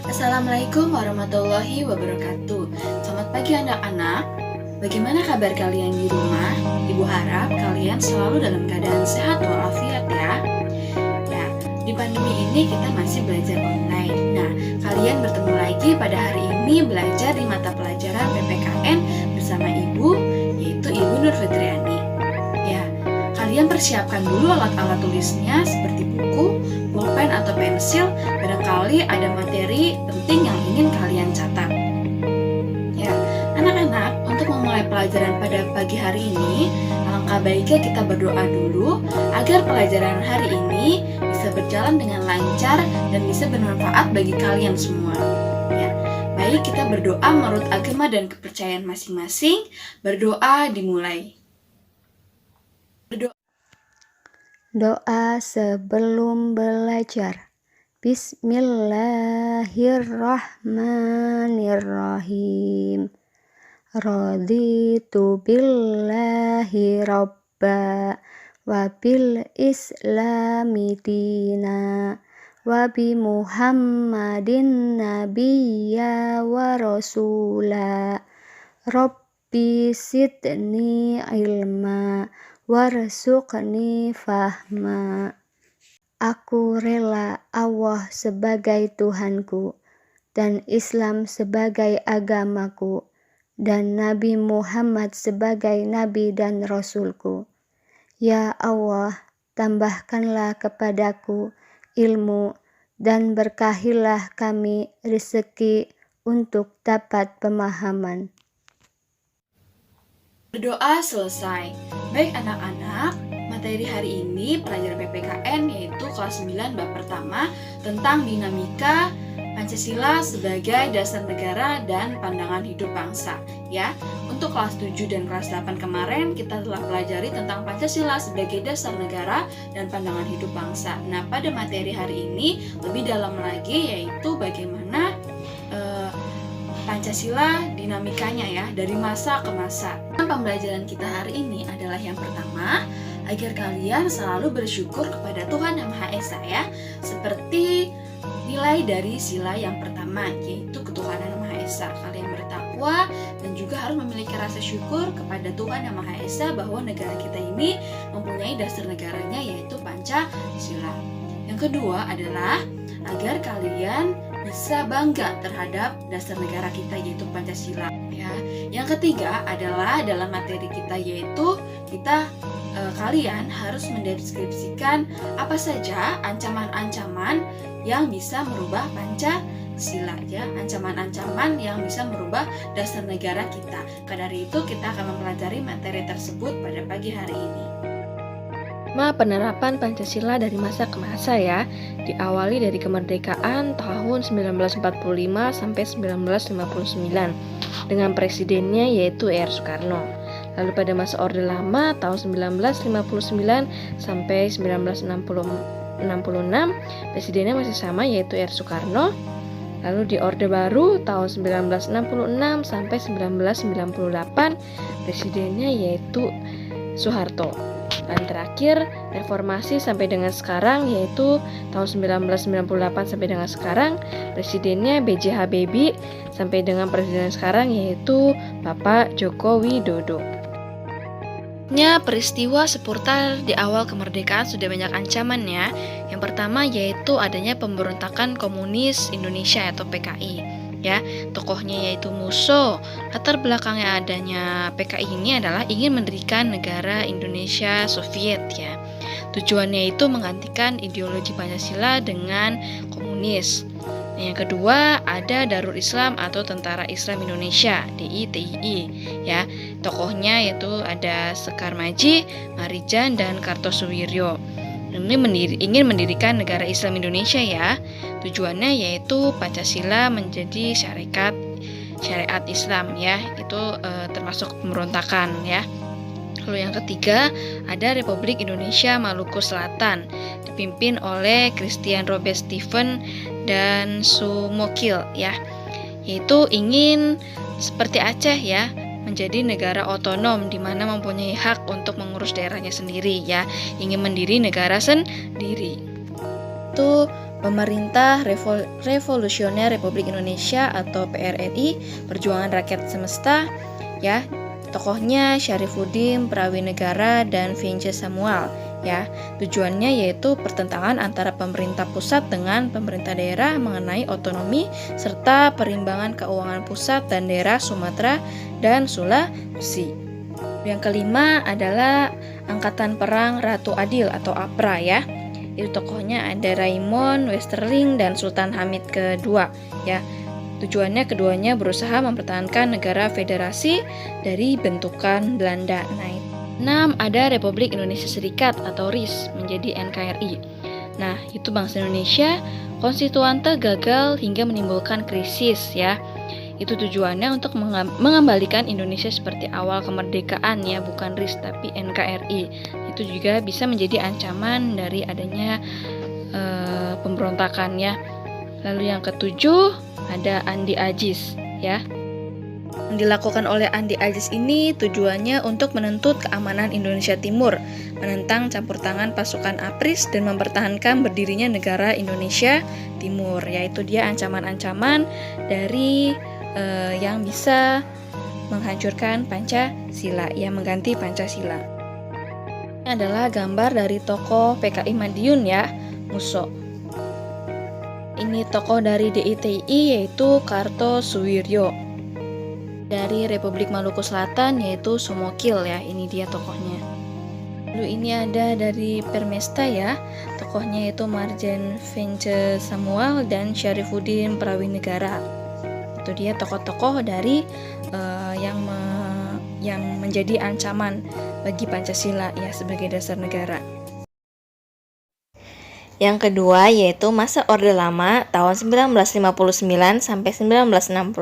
Assalamualaikum warahmatullahi wabarakatuh. Selamat pagi anak-anak. Bagaimana kabar kalian di rumah? Ibu harap kalian selalu dalam keadaan sehat walafiat ya. Ya, di pandemi ini kita masih belajar online. Nah, kalian bertemu lagi pada hari ini belajar di mata pelajaran PPKN bersama Ibu, yaitu Ibu Nur Fitriani. Ya, kalian persiapkan dulu alat-alat tulisnya seperti buku, pulpen atau pensil. Barangkali ada materi penting yang ingin kalian catat. Ya, anak-anak, untuk memulai pelajaran pada pagi hari ini, alangkah baiknya kita berdoa dulu agar pelajaran hari ini bisa berjalan dengan lancar dan bisa bermanfaat bagi kalian semua. Ya, baik, kita berdoa menurut agama dan kepercayaan masing-masing. Berdoa dimulai. Doa sebelum belajar. Bismillahirrahmanirrahim. Raditu billahi robba wa bil islami dina wa bi muhammadin nabiyya wa rasula. Rabbi sidni ilma warzuqni fahma. Aku rela Allah sebagai Tuhanku dan Islam sebagai agamaku dan Nabi Muhammad sebagai Nabi dan Rasulku. Ya Allah, tambahkanlah kepadaku ilmu dan berkahilah kami rezeki untuk dapat pemahaman. Berdoa selesai. Baik anak-anak, materi hari ini pelajaran PPKN yaitu kelas 9 bab pertama tentang dinamika Pancasila sebagai dasar negara dan pandangan hidup bangsa. Ya, untuk kelas 7 dan kelas 8 kemarin kita telah pelajari tentang Pancasila sebagai dasar negara dan pandangan hidup bangsa. Nah, pada materi hari ini lebih dalam lagi yaitu bagaimana Pancasila dinamikanya ya dari masa ke masa. Pembelajaran kita hari ini adalah yang pertama, agar kalian selalu bersyukur kepada Tuhan Yang Maha Esa ya. Seperti nilai dari sila yang pertama, yaitu ketuhanan Yang Maha Esa. Kalian bertakwa dan juga harus memiliki rasa syukur kepada Tuhan Yang Maha Esa bahwa negara kita ini mempunyai dasar negaranya yaitu Pancasila. Yang kedua adalah agar kalian bisa bangga terhadap dasar negara kita yaitu Pancasila ya. Yang ketiga adalah dalam materi kita yaitu kalian harus mendeskripsikan apa saja ancaman-ancaman yang bisa merubah Pancasila ya, ancaman-ancaman yang bisa merubah dasar negara kita. Karena dari itu kita akan mempelajari materi tersebut pada pagi hari ini. Penerapan Pancasila dari masa ke masa ya, diawali dari kemerdekaan tahun 1945 sampai 1959 dengan presidennya yaitu R. Soekarno. Lalu pada masa Orde Lama tahun 1959 sampai 1966 presidennya masih sama yaitu R. Soekarno. Lalu di Orde Baru tahun 1966 sampai 1998 presidennya yaitu Soeharto. Dan terakhir reformasi sampai dengan sekarang yaitu tahun 1998 sampai dengan sekarang presidennya B.J. Habibie sampai dengan presiden sekarang yaitu Bapak Joko Widodo. Peristiwa seputar di awal kemerdekaan sudah banyak ancaman ya. Yang pertama yaitu adanya pemberontakan komunis Indonesia atau PKI. Ya, tokohnya yaitu Musso. Latar belakangnya adanya PKI ini adalah ingin mendirikan negara Indonesia Soviet ya. Tujuannya itu menggantikan ideologi Pancasila dengan komunis. Yang kedua ada Darul Islam atau Tentara Islam Indonesia (DITII) ya. Tokohnya yaitu ada Sekar Maji, Marijan dan Kartosuwiryo. Ini ingin mendirikan negara Islam Indonesia ya. Tujuannya yaitu Pancasila menjadi syariat Islam ya. Itu termasuk pemberontakan ya. Lalu yang ketiga ada Republik Indonesia Maluku Selatan dipimpin oleh Christian Robert Stephen dan Sumokil ya. Yaitu ingin seperti Aceh ya, menjadi negara otonom di mana mempunyai hak untuk mengurus daerahnya sendiri ya, ingin mendiri negara sendiri. Itu Pemerintah Revolusioner Republik Indonesia atau PRRI, Perjuangan Rakyat Semesta ya. Tokohnya Syarifuddin Prawinegara dan Vince Samuel ya. Tujuannya yaitu pertentangan antara pemerintah pusat dengan pemerintah daerah mengenai otonomi serta perimbangan keuangan pusat dan daerah Sumatera dan Sulawesi. Yang kelima adalah Angkatan Perang Ratu Adil atau APRA ya. Itu tokohnya ada Raymond Westerling dan Sultan Hamid kedua ya. Tujuannya keduanya berusaha mempertahankan negara federasi dari bentukan Belanda. Nah, 6 ada Republik Indonesia Serikat atau RIS menjadi NKRI. Nah, itu bangsa Indonesia konstituante gagal hingga menimbulkan krisis ya. Itu tujuannya untuk mengembalikan Indonesia seperti awal kemerdekaan ya, bukan RIS tapi NKRI. Itu juga bisa menjadi ancaman dari adanya pemberontakan ya. Lalu yang ketujuh ada Andi Agis ya. Yang dilakukan oleh Andi Agis ini tujuannya untuk menuntut keamanan Indonesia Timur, menentang campur tangan pasukan APRIS dan mempertahankan berdirinya negara Indonesia Timur. Yaitu dia ancaman-ancaman dari yang bisa menghancurkan Pancasila, yang mengganti Pancasila. Ini adalah gambar dari tokoh PKI Madiun ya, Muso. Ini tokoh dari DITI yaitu Kartosuwiryo. Dari Republik Maluku Selatan yaitu Sumokil ya, ini dia tokohnya. Lalu ini ada dari Permesta ya, tokohnya yaitu Marjen Vince Samuel dan Syarifuddin Prawinegara. Itu dia tokoh-tokoh dari yang menjadi ancaman bagi Pancasila ya sebagai dasar negara. Yang kedua yaitu masa Orde Lama tahun 1959 sampai 1966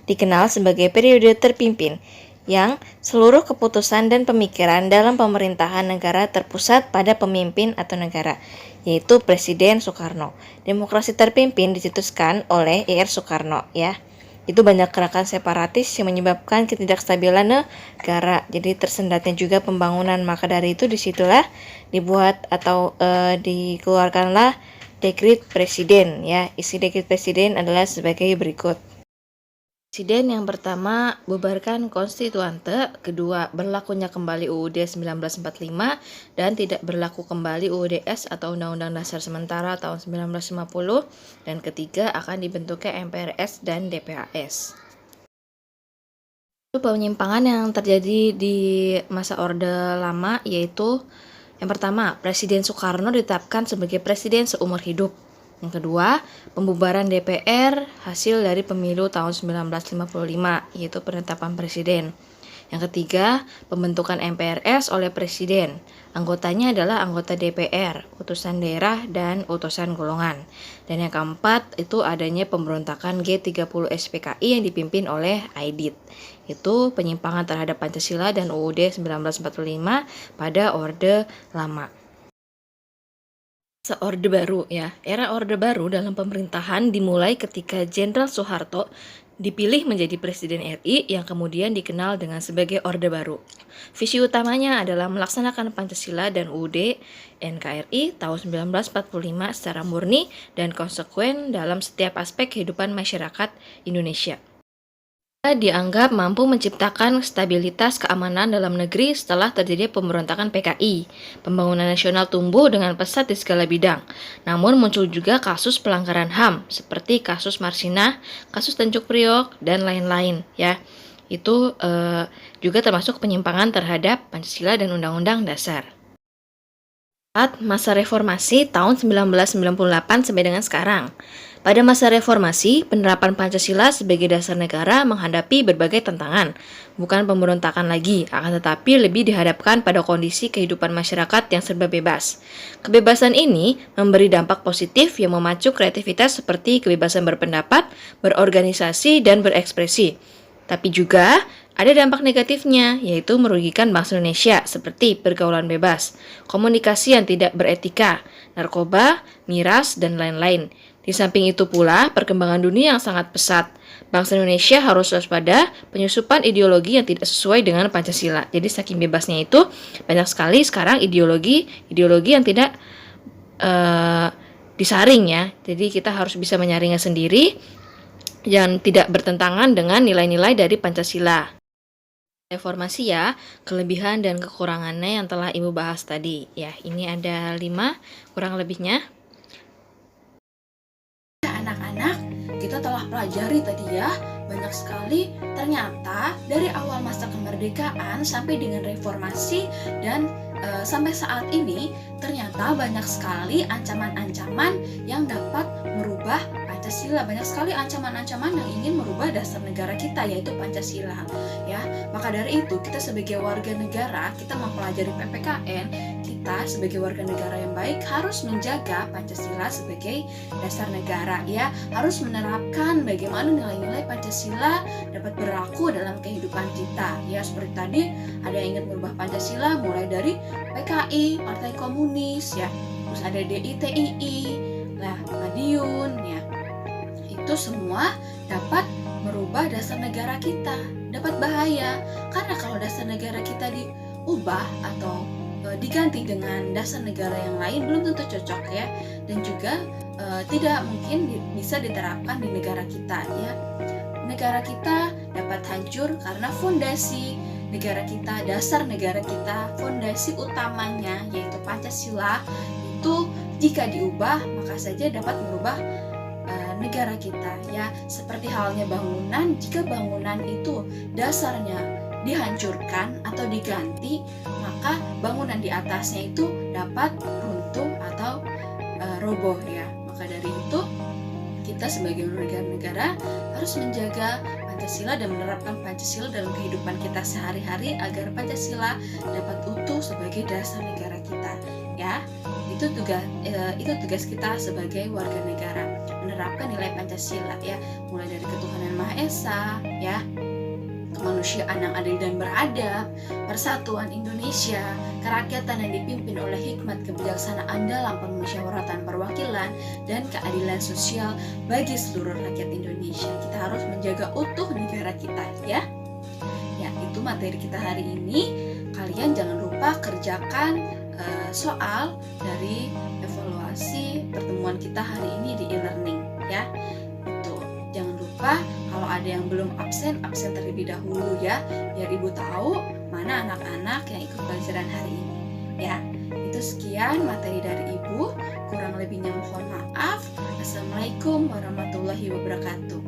dikenal sebagai periode terpimpin yang seluruh keputusan dan pemikiran dalam pemerintahan negara terpusat pada pemimpin atau negara, yaitu Presiden Soekarno. Demokrasi terpimpin dicetuskan oleh Ir Soekarno ya. Itu banyak gerakan separatis yang menyebabkan ketidakstabilan negara. Jadi tersendatnya juga pembangunan. Maka dari itu disitulah dibuat atau dikeluarkanlah dekret presiden ya. Isi dekret presiden adalah sebagai berikut. Presiden yang pertama, bubarkan konstituante. Kedua, berlakunya kembali UUD 1945 dan tidak berlaku kembali UUDS atau Undang-Undang Dasar Sementara tahun 1950. Dan ketiga, akan dibentuknya MPRS dan DPAS. Penyimpangan yang terjadi di masa Orde Lama yaitu yang pertama, Presiden Soekarno ditetapkan sebagai presiden seumur hidup. Yang kedua, pembubaran DPR hasil dari pemilu tahun 1955, yaitu penetapan presiden. Yang ketiga, pembentukan MPRS oleh presiden. Anggotanya adalah anggota DPR, utusan daerah, dan utusan golongan. Dan yang keempat, itu adanya pemberontakan G30 SPKI yang dipimpin oleh Aidit. Itu penyimpangan terhadap Pancasila dan UUD 1945 pada Orde Lama. Orde Baru ya. Era Orde Baru dalam pemerintahan dimulai ketika Jenderal Soeharto dipilih menjadi Presiden RI yang kemudian dikenal dengan sebagai Orde Baru. Visi utamanya adalah melaksanakan Pancasila dan UUD NKRI tahun 1945 secara murni dan konsekuen dalam setiap aspek kehidupan masyarakat Indonesia. Dianggap mampu menciptakan stabilitas keamanan dalam negeri setelah terjadi pemberontakan PKI. Pembangunan nasional tumbuh dengan pesat di segala bidang. Namun muncul juga kasus pelanggaran HAM seperti kasus Marsinah, kasus Tanjung Priok, dan lain-lain ya. Itu juga termasuk penyimpangan terhadap Pancasila dan Undang-Undang Dasar. Saat masa reformasi tahun 1998 sampai dengan sekarang. Pada masa reformasi, penerapan Pancasila sebagai dasar negara menghadapi berbagai tantangan, bukan pemberontakan lagi, akan tetapi lebih dihadapkan pada kondisi kehidupan masyarakat yang serba bebas. Kebebasan ini memberi dampak positif yang memacu kreativitas seperti kebebasan berpendapat, berorganisasi, dan berekspresi. Tapi juga ada dampak negatifnya, yaitu merugikan bangsa Indonesia seperti pergaulan bebas, komunikasi yang tidak beretika, narkoba, miras, dan lain-lain. Di samping itu pula, perkembangan dunia yang sangat pesat, bangsa Indonesia harus waspada penyusupan ideologi yang tidak sesuai dengan Pancasila. Jadi saking bebasnya itu banyak sekali sekarang ideologi yang tidak disaring ya. Jadi kita harus bisa menyaringnya sendiri yang tidak bertentangan dengan nilai-nilai dari Pancasila. Reformasi ya, kelebihan dan kekurangannya yang telah Ibu bahas tadi. Ya, ini ada 5 kurang lebihnya. Anak-anak, kita telah pelajari tadi ya, banyak sekali ternyata dari awal masa kemerdekaan sampai dengan reformasi dan sampai saat ini ternyata banyak sekali ancaman-ancaman yang dapat merubah Pancasila. Banyak sekali ancaman-ancaman yang ingin merubah dasar negara kita, yaitu Pancasila ya. Maka dari itu kita sebagai warga negara, kita mempelajari PPKN, kita sebagai warga negara yang baik harus menjaga Pancasila sebagai dasar negara ya, harus menerapkan bagaimana nilai-nilai Pancasila dapat berlaku dalam kehidupan kita ya. Seperti tadi ada yang ingin merubah Pancasila mulai dari PKI, Partai Komunis ya, terus ada DITII, lah Madiun ya. Itu semua dapat merubah dasar negara kita, dapat bahaya karena kalau dasar negara kita diubah atau diganti dengan dasar negara yang lain belum tentu cocok ya, dan juga tidak mungkin bisa diterapkan di negara kita ya. Negara kita dapat hancur karena fondasi negara kita, dasar negara kita, fondasi utamanya yaitu Pancasila itu jika diubah maka saja dapat merubah negara kita ya. Seperti halnya bangunan, jika bangunan itu dasarnya dihancurkan atau diganti, maka bangunan di atasnya itu dapat runtuh atau roboh ya. Maka dari itu kita sebagai warga negara harus menjaga Pancasila dan menerapkan Pancasila dalam kehidupan kita sehari-hari agar Pancasila dapat utuh sebagai dasar negara kita ya. Itu tugas kita sebagai warga negara, menerapkan nilai Pancasila ya, mulai dari ketuhanan Maha Esa ya, kemanusiaan yang adil dan beradab, persatuan Indonesia, kerakyatan yang dipimpin oleh hikmat kebijaksanaan dalam permusyawaratan perwakilan, dan keadilan sosial bagi seluruh rakyat Indonesia. Kita harus menjaga utuh negara kita ya. Ya, itu materi kita hari ini. Kalian jangan lupa kerjakan soal dari evaluasi pertemuan kita hari ini di e-learning ya. Itu jangan lupa kalau ada yang belum absen terlebih dahulu ya, biar Ibu tahu mana anak-anak yang ikut pelajaran hari ini ya. Itu sekian materi dari Ibu, kurang lebihnya mohon maaf. Assalamualaikum warahmatullahi wabarakatuh.